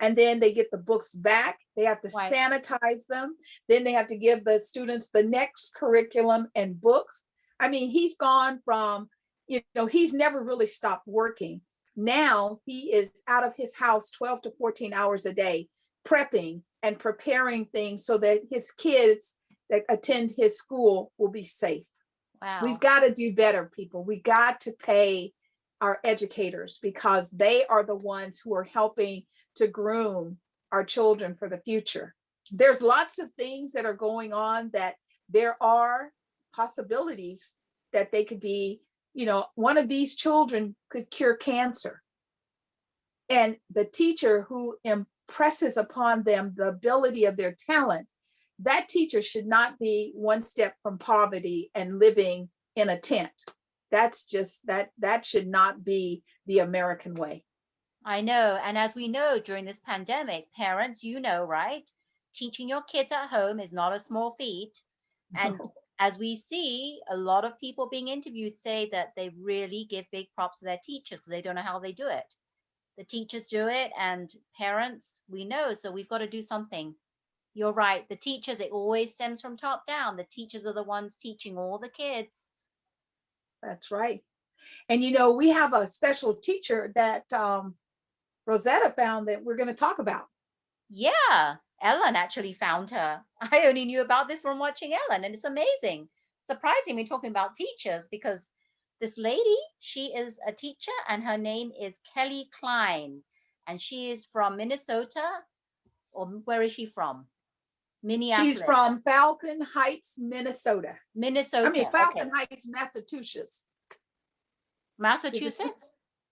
And then they get the books back. They have to Right. sanitize them. Then they have to give the students the next curriculum and books. I mean, he's gone from, he's never really stopped working. Now he is out of his house 12 to 14 hours a day, prepping and preparing things so that his kids that attend his school will be safe. We've Wow. got to do better, people. We got to pay our educators, because they are the ones who are helping to groom our children for the future. There's lots of things that are going on that there are possibilities that they could be, one of these children could cure cancer. And the teacher who impresses upon them the ability of their talent, that teacher should not be one step from poverty and living in a tent. That's just that should not be the American way. I know. And as we know, during this pandemic, parents, right? Teaching your kids at home is not a small feat. And No. as we see, a lot of people being interviewed say that they really give big props to their teachers because they don't know how they do it. The teachers do it, and parents, we know. So we've got to do something. You're right. The teachers, it always stems from top down. The teachers are the ones teaching all the kids. That's right. And we have a special teacher that Rosetta found that we're going to talk about. Yeah, Ellen actually found her. I only knew about this from watching Ellen, and it's amazing. Surprising me talking about teachers because this lady, she is a teacher, and her name is Kelly Klein, and she is from Minnesota, or where is she from? She's Minneapolis, from Falcon Heights, Minnesota. I mean, Minnesota. Falcon Okay, Heights, Massachusetts. Is it Massachusetts, well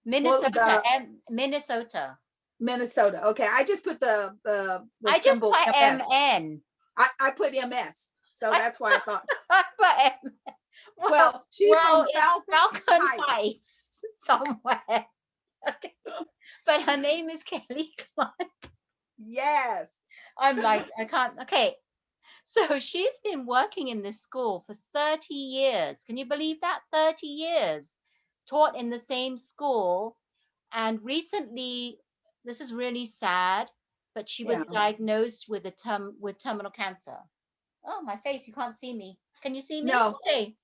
Minnesota, the and Minnesota. Minnesota? Okay, I just put the I just symbol put MS. MN. I put MS, so I, that's why I thought. I put M. Well, Well, she's from it's Falcon Falcon Heights. Heights somewhere. Okay. but her name is Kelly Klein. Yes. I'm like, I can't. Okay. So she's been working in this school for 30 years. Can you believe that? 30 years taught in the same school. And recently, this is really sad, but she was Yeah. diagnosed with with terminal cancer. Oh, my face, you can't see me. Can you see me? No. Okay.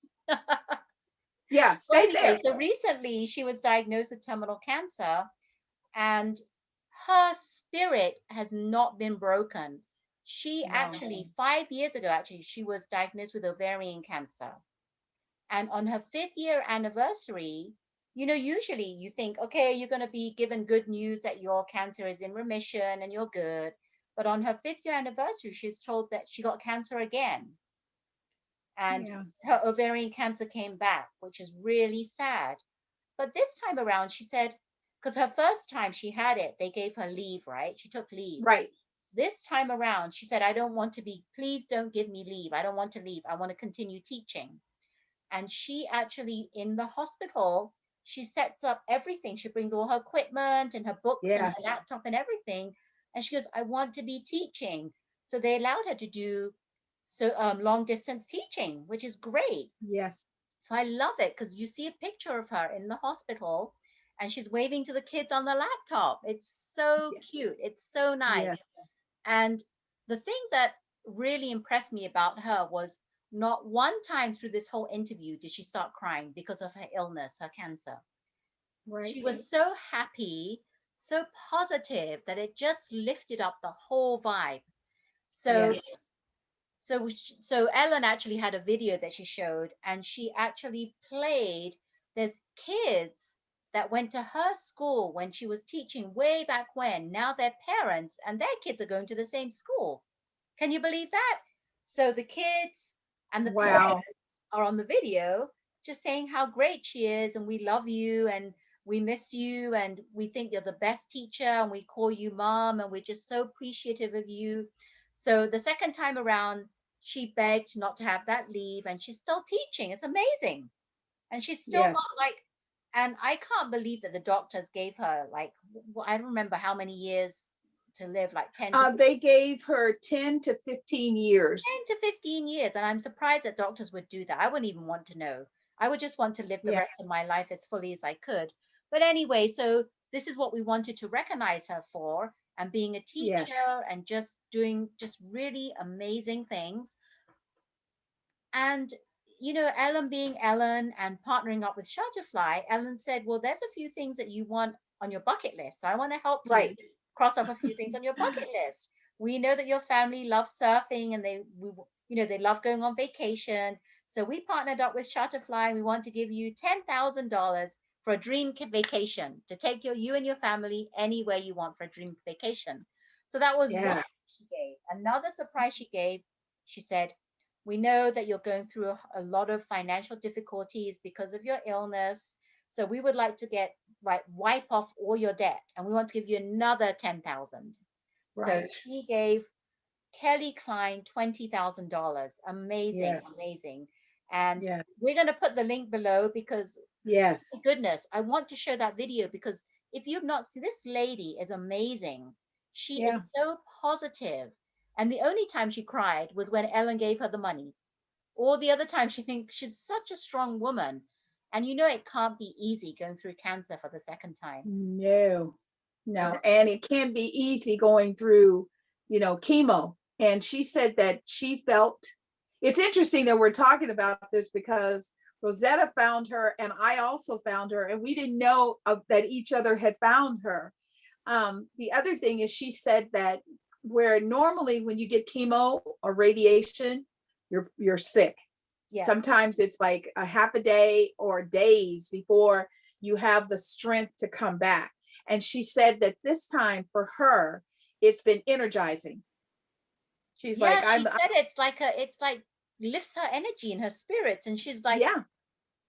Yeah. Well, Stay anyway, there. so recently she was diagnosed with terminal cancer, and her spirit has not been broken. She No. actually, 5 years ago, actually, she was diagnosed with ovarian cancer. And on her 5th year anniversary, usually you think, okay, you're going to be given good news that your cancer is in remission and you're good. But on her 5th year anniversary, she's told that she got cancer again. And Yeah. her ovarian cancer came back, which is really sad. But this time around, she said, because her first time she had it, they gave her leave, right? She took leave. Right. This time around, she said, I don't want to be, please don't give me leave. I don't want to leave. I want to continue teaching. And she actually, in the hospital, she sets up everything. She brings all her equipment and her books and Yeah. her laptop and everything. And she goes, I want to be teaching. So they allowed her to do long distance teaching, which is great. Yes. So I love it because you see a picture of her in the hospital and she's waving to the kids on the laptop. It's so Yeah. cute. It's so Yes. nice. And the thing that really impressed me about her was not one time through this whole interview did she start crying because of her illness, her cancer. Right. She was so happy, so positive that it just lifted up the whole vibe. So Yes. so Ellen actually had a video that she showed, and she actually played. There's kids that went to her school when she was teaching way back when. Now they're parents, and their kids are going to the same school. Can you believe that? So the kids and the Wow. parents are on the video just saying how great she is, and we love you, and we miss you, and we think you're the best teacher, and we call you mom, and we're just so appreciative of you. So the second time around, she begged not to have that leave, and she's still teaching. It's amazing. And she's still got Yes. like, and I can't believe that the doctors gave her like, I don't remember how many years to live, like 10 to They gave her 10 to 15 years. 10 to 15 years. And I'm surprised that doctors would do that. I wouldn't even want to know. I would just want to live the Yeah. rest of my life as fully as I could. But anyway, so this is what we wanted to recognize her for, and being a Yes. teacher and just doing just really amazing things. And Ellen being Ellen and partnering up with Shutterfly, Ellen said, well, there's a few things that you want on your bucket list. So I want to help you Right. cross off a few things on your bucket list. We know that your family loves surfing and they love going on vacation. So we partnered up with Shutterfly. We want to give you $10,000 for a dream vacation to take you and your family anywhere you want for a dream vacation. So that was one Yeah. she gave. Another surprise she gave, she said, we know that you're going through a lot of financial difficulties because of your illness. So we would like to wipe off all your debt, and we want to give you another 10,000. So Right. she gave Kelly Klein $20,000. Amazing, Yeah. amazing. And Yeah. we're going to put the link below because, Yes. goodness, I want to show that video because if you've not seen, this lady is amazing. She is Yeah. so positive. And the only time she cried was when Ellen gave her the money. All the other time she thinks she's such a strong woman. And it can't be easy going through cancer for the second time. No. So No. And it can be easy going through, chemo. And she said that she felt, it's interesting that we're talking about this because Rosetta found her and I also found her, and we didn't know that each other had found her. The other thing is she said that where normally when you get chemo or radiation, you're sick. yes, Sometimes it's like a half a day or days before you have the strength to come back. And she said that this time for her, it's been energizing. She's yeah, like, she said it's like lifts her energy and her spirits, and she's like, yeah.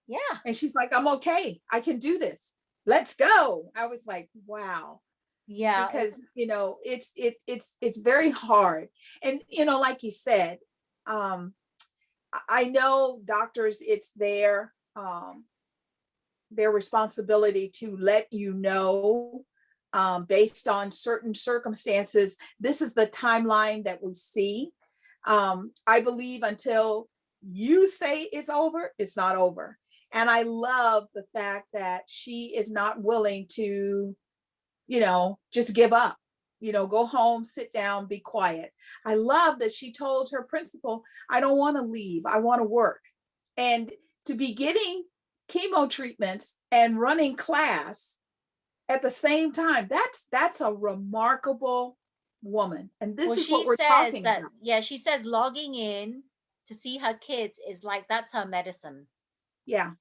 yeah, And she's like, I'm okay. I can do this. Let's go. I was like, wow. yeah, Because it's very hard. And like you said, I know doctors, it's their responsibility to let you know based on certain circumstances. This is the timeline that we see. I believe until you say it's over, it's not over. And I love the fact that she is not willing to, just give up, go home, sit down, be quiet. I love that she told her principal, I don't want to leave, I want to work. And to be getting chemo treatments and running class at the same time, that's a remarkable woman. And this Well, is what she we're says talking that, about. yeah, she says logging in to see her kids is like that's her medicine. Yeah.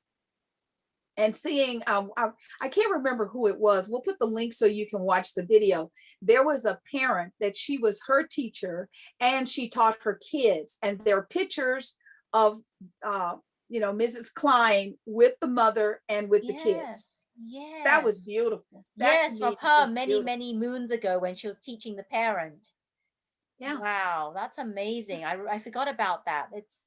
And seeing, I can't remember who it was. We'll put the link so you can watch the video. There was a parent that she was her teacher and she taught her kids, and there are pictures of, Mrs. Klein with the mother and with the Yes, kids. That yes, was beautiful. That to yes, from me her was many, beautiful. many moons ago when she was teaching the parent. Yeah. Wow, that's amazing. I forgot about that. It's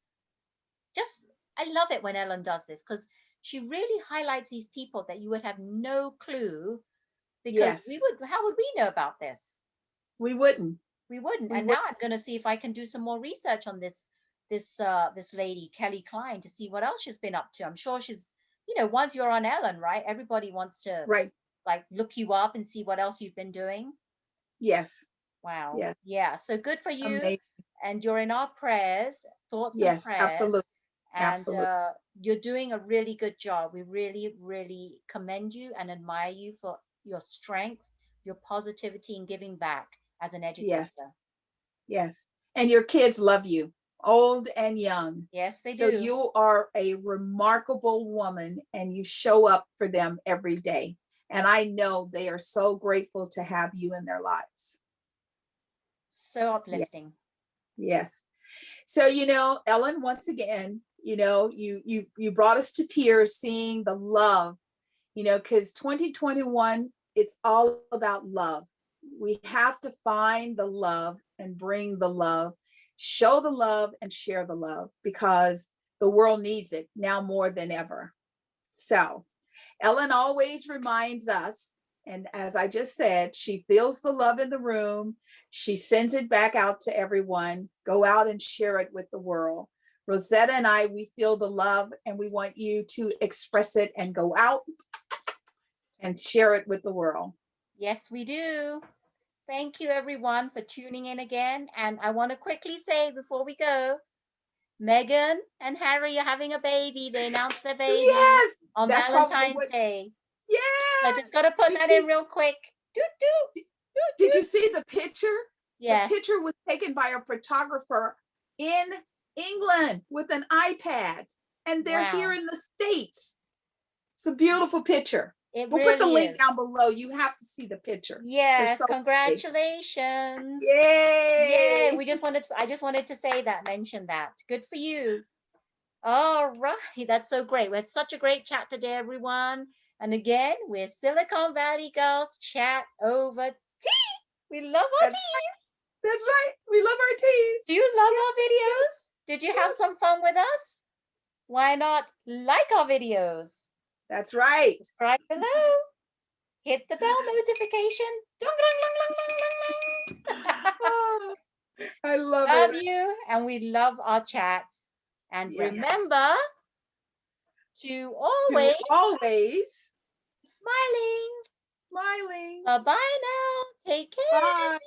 just, I love it when Ellen does this because she really highlights these people that you would have no clue because Yes. how would we know about this? We wouldn't. We wouldn't. We And would. now I'm going to see if I can do some more research on this lady, Kelly Klein, to see what else she's been up to. I'm sure she's, once you're on Ellen, right? Everybody wants to Right. like look you up and see what else you've been doing. Yes. Wow. Yes. Yeah. So good for you. Amazing. And you're in our prayers, thoughts and Yes. prayers. Absolutely. And Absolutely. you're doing a really good job. We really, really commend you and admire you for your strength, your positivity, and giving back as an Yes. educator. Yes. And your kids love you, old and young. Yes, they So do. you are a remarkable woman and you show up for them every day. And I know they are so grateful to have you in their lives. So Yeah. uplifting. Yes. So, Ellen, once again, you brought us to tears seeing the love, because 2021, it's all about love. We have to find the love and bring the love, show the love and share the love, because the world needs it now more than ever. So Ellen always reminds us, and as I just said, she feels the love in the room. She sends it back out to everyone. Go out and share it with the world. Rosetta and I, we feel the love and we want you to express it and go out and share it with the world. Yes, we do. Thank you, everyone, for tuning in again. And I want to quickly say before we go, Megan and Harry are having a baby. They announced their baby Yes, on that's probably Valentine's what. Day. So I Yeah. just got to put You that in see, real quick. Doot, doot, doot, did you doot. see the picture? The Yes. picture was taken by a photographer in England with an iPad, and they're here Wow. in the States. It's a beautiful picture. It We'll put the really link is. down below. You have to see the picture. They're Yes. so big. Congratulations. Yay. Yay. I just wanted to say that, mention that. Good for you. All right, that's so great. We had such a great chat today, everyone. And again, we're Silicon Valley Girls Chat over tea. We love our That's right. teas. That's right. We love our Do teas. you love Yes, our videos? yes, Did you have yes. some fun with us? Why not like our videos? That's right. Subscribe below. Hit the bell notification. Dong, dong, dong, dong, dong, dong, dong. Oh, I love Love it. you, and we love our chats. And Yes. remember to To always always smiling. smiling. Bye bye now. Take care. Bye.